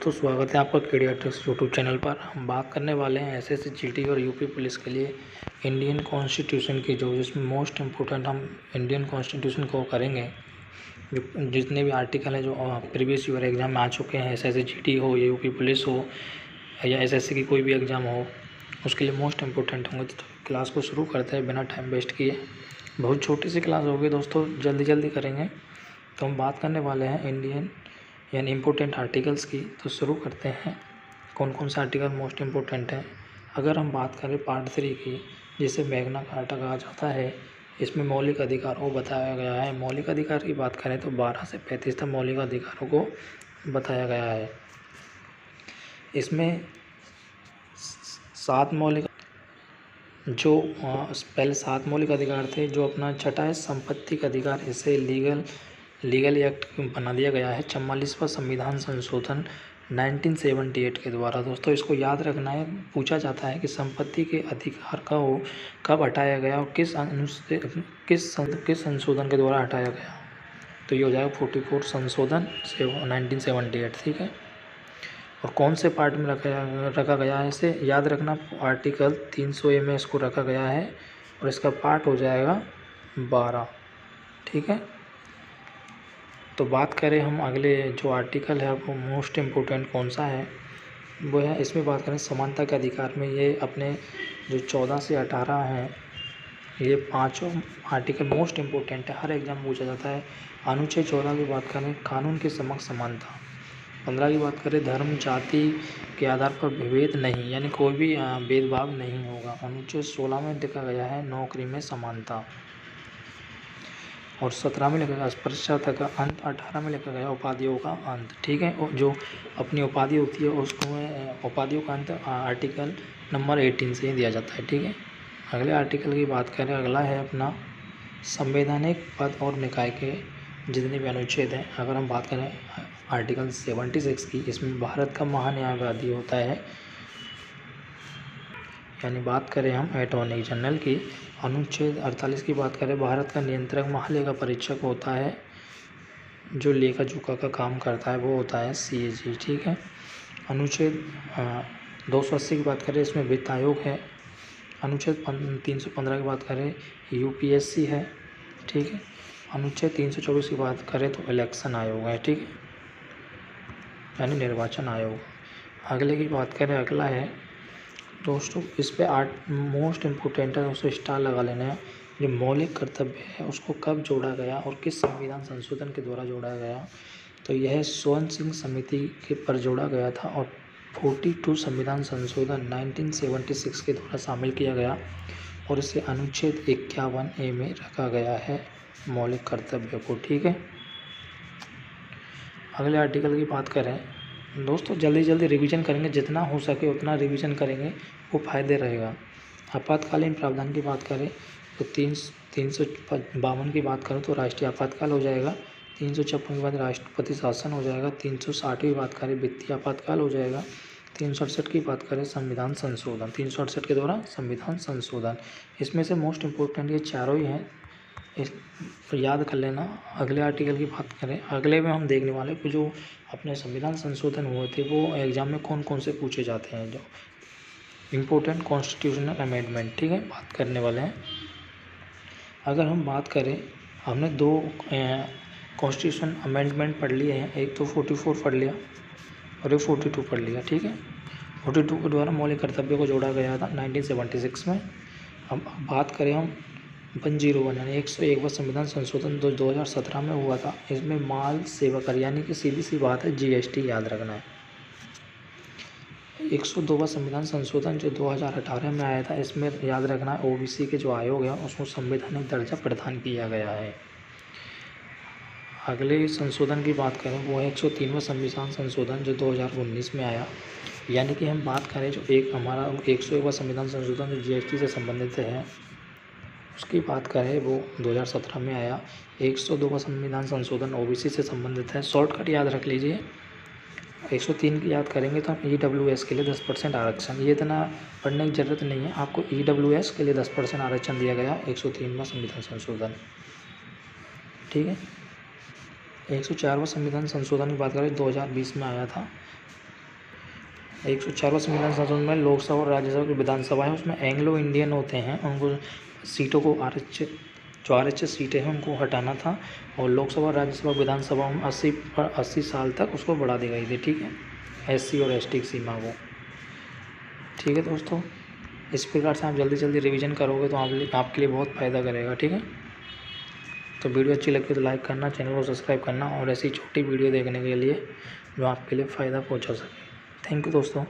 दोस्तों, स्वागत है आपका केडियाट्रिक्स यूट्यूब चैनल पर। हम बात करने वाले हैं एसएससी जीडी और यूपी पुलिस के लिए इंडियन कॉन्स्टिट्यूशन की, जो जिसमें मोस्ट इम्पोर्टेंट हम इंडियन कॉन्स्टिट्यूशन को करेंगे। जो जितने भी आर्टिकल हैं जो प्रीवियस ईयर एग्जाम में आ चुके हैं, एसएससी जीडी हो या यूपी पुलिस हो या एसएससी की कोई भी एग्ज़ाम हो, उसके लिए मोस्ट इम्पोर्टेंट होंगे। तो क्लास को शुरू करते हैं बिना टाइम वेस्ट किए। बहुत छोटी सी क्लास होगी दोस्तों, जल्दी करेंगे। तो हम बात करने वाले हैं इंडियन यानी इम्पोर्टेंट आर्टिकल्स की। तो शुरू करते हैं, कौन कौन से आर्टिकल मोस्ट इम्पोर्टेंट हैं। अगर हम बात करें पार्ट 3 की, जिसे मैग्ना कार्टा कहा जाता है, इसमें मौलिक अधिकारों को बताया गया है। मौलिक अधिकार की बात करें तो 12 से 35 तक मौलिक अधिकारों को बताया गया है। इसमें 7 मौलिक पहले 7 मौलिक अधिकार थे, जो अपना छठा है संपत्ति का अधिकार। इसे लीगल एक्ट बना दिया गया है 44वां संविधान संशोधन 1978 के द्वारा। दोस्तों इसको याद रखना है, पूछा जाता है कि संपत्ति के अधिकार का वो कब हटाया गया और किस संशोधन के द्वारा हटाया गया। तो ये हो जाएगा 44 संशोधन 1978। ठीक है, और कौन से पार्ट में रखा गया है इसे याद रखना। आर्टिकल 300A में इसको रखा गया है और इसका पार्ट हो जाएगा 12। ठीक है, तो बात करें हम अगले जो आर्टिकल है वो मोस्ट इम्पोर्टेंट कौन सा है, वो है, इसमें बात करें समानता के अधिकार में। ये अपने जो 14 से 18 हैं, ये पांचों आर्टिकल मोस्ट इम्पोर्टेंट है, हर एग्जाम में पूछा जाता है। अनुच्छेद 14 की बात करें, कानून के समक्ष समानता। 15 की बात करें, धर्म जाति के आधार पर विभेद नहीं, यानी कोई भी भेदभाव नहीं होगा। अनुच्छेद 16 में लिखा गया है नौकरी में समानता। और 17 में लिखा गया अस्पृश्यता का अंत। 18 में लिखा गया उपाधियों का अंत। ठीक है, और जो अपनी उपाधि होती है उसको उपाधियों का अंत आर्टिकल नंबर 18 से ही दिया जाता है। ठीक है, अगले आर्टिकल की बात करें, अगला है अपना संवैधानिक पद और निकाय के जितने भी अनुच्छेद हैं। अगर हम बात करें आर्टिकल 76 की, इसमें भारत का महान्यायवादी होता है, यानी बात करें हम अटॉर्नी जनरल की। अनुच्छेद 48 की बात करें, भारत का नियंत्रक महालेखा परीक्षक होता है, जो लेखा जोखा का काम करता है वो होता है CAG। ठीक है, अनुच्छेद 280 की बात करें, इसमें वित्त आयोग है। अनुच्छेद 315 की बात करें, UPSC है। ठीक है, अनुच्छेद 324 की बात करें तो इलेक्शन आयोग है। ठीक है, यानी निर्वाचन आयोग। अगले की बात करें, अगला है दोस्तों, इस पे मोस्ट इम्पोर्टेंट है, उसको स्टार लगा लेना है। जो मौलिक कर्तव्य है उसको कब जोड़ा गया और किस संविधान संशोधन के द्वारा जोड़ा गया। तो यह स्वर्ण सिंह समिति के पर जोड़ा गया था और 42 संविधान संशोधन 1976 के द्वारा शामिल किया गया और इसे अनुच्छेद 51A में रखा गया है मौलिक कर्तव्य को। ठीक है, अगले आर्टिकल की बात करें दोस्तों, जल्दी रिवीजन करेंगे, जितना हो सके उतना रिवीजन करेंगे, वो फायदे रहेगा। आपातकालीन प्रावधान की बात करें तो 352 की बात करें तो राष्ट्रीय आपातकाल हो जाएगा। 356 के बाद राष्ट्रपति शासन हो जाएगा। 360 की बात करें वित्तीय आपातकाल हो जाएगा। 368 की बात करें संविधान संशोधन, 368 के द्वारा संविधान संशोधन। इसमें से मोस्ट इम्पोर्टेंट ये चारों ही हैं, इस याद कर लेना। अगले आर्टिकल की बात करें, अगले में हम देखने वाले कि जो अपने संविधान संशोधन हुए थे वो एग्जाम में कौन कौन से पूछे जाते हैं, जो इम्पोर्टेंट कॉन्स्टिट्यूशनल अमेंडमेंट। ठीक है, बात करने वाले हैं। अगर हम बात करें, हमने 2 कॉन्स्टिट्यूशन अमेंडमेंट पढ़ लिए हैं, एक तो 44 पढ़ लिया और एक 42 पढ़ लिया। ठीक है, 42 के द्वारा मौलिक कर्तव्य को जोड़ा गया था 1976 में। अब बात करें हम 101 यानी 101वां संविधान संशोधन 2017 में हुआ था। इसमें माल सेवा कर, यानी कि सीधी सी बात है GST याद रखना है। 102वां संविधान संशोधन जो 2018 में आया था, इसमें याद रखना है OBC के जो आयोग है उसको संवैधानिक दर्जा प्रदान किया गया है। अगले संशोधन की बात करें वो है 103वां संविधान संशोधन जो 2019 में आया, यानी कि हम बात करें जो एक हमारा 101वां संविधान संशोधन जो GST से संबंधित है, उसकी बात करें वो 2017 में आया। 102वां संविधान संशोधन OBC से संबंधित है। शॉर्टकट याद रख लीजिए। 103 की याद करेंगे तो हम EWS के लिए 10% आरक्षण, ये इतना पढ़ने की ज़रूरत नहीं है आपको। EWS के लिए 10% आरक्षण दिया गया 103वां संविधान संशोधन। ठीक है, 104वां संविधान संशोधन की बात करें 2020 में आया था। 104वां संविधान संशोधन में लोकसभा और राज्यसभा की विधानसभा है उसमें एंग्लो इंडियन होते हैं, उनको सीटों को जो आरक्षित सीटें हैं उनको हटाना था, और लोकसभा राज्यसभा विधानसभा में 80 साल तक उसको बढ़ा दी गई थी। ठीक है, SC और ST की सीमा को। ठीक है दोस्तों, इस प्रकार से आप जल्दी जल्दी रिवीजन करोगे तो आपके लिए बहुत फ़ायदा करेगा। ठीक है, तो वीडियो अच्छी लगी तो लाइक करना, चैनल को सब्सक्राइब करना, और ऐसी छोटी वीडियो देखने के लिए जो आपके लिए फ़ायदा पहुंचा सके। थैंक यू दोस्तों।